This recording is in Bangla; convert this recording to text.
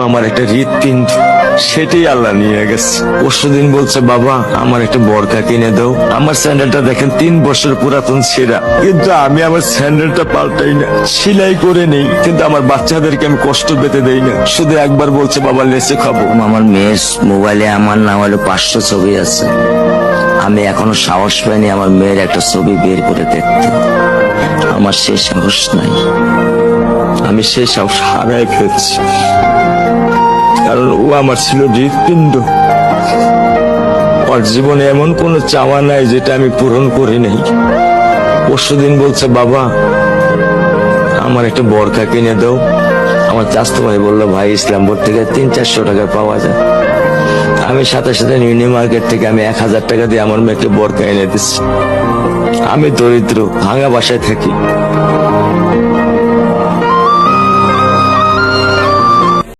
আমার একটা হৃৎপিণ্ড, সেটাই আল্লাহ নিয়ে গেছে। পরশুদিন বলছে বাবা আমার একটা বরকা কিনে দাও। আমার স্যান্ডেলটা দেখেন 3 বছর পুরাতন ছেঁড়া, কিন্তু আমি আমার স্যান্ডেলটা পাল্টাই না, সেলাই করে নেই, কিন্তু আমার বাচ্চাদেরকে আমি কষ্ট পেতে দেই না। শুধু একবার বলছে বাবা লেচে খাবো। আমার মেয়ের মোবাইলে আমার নাম হলো 500 ছবি আছে। আমি এখনো সাহস পাইনি আমার মেয়ের একটা ছবি বের করে দেখতে। আমার সেই সাহস নাই। আমি সেই সাহস হারাই ফেলছি, কারণ ও আমার ছিল হৃৎপিণ্ড। ওর জীবনে এমন কোনো চাওয়া নাই যেটা আমি পূরণ করি নাই। পরশুদিন বলছে বাবা আমার একটা বরকা কিনে দাও। আমার চাচতো ভাই বললো ভাই ইসলামপুর থেকে 300-400 টাকা পাওয়া যায়। আমি সাথে সাথে নিউ মার্কেট থেকে আমি 1000 টাকা দিয়ে আমার মেয়েকে বরকা এনে দিচ্ছি। আমি দরিদ্র, ভাঙা বাসায় থাকি।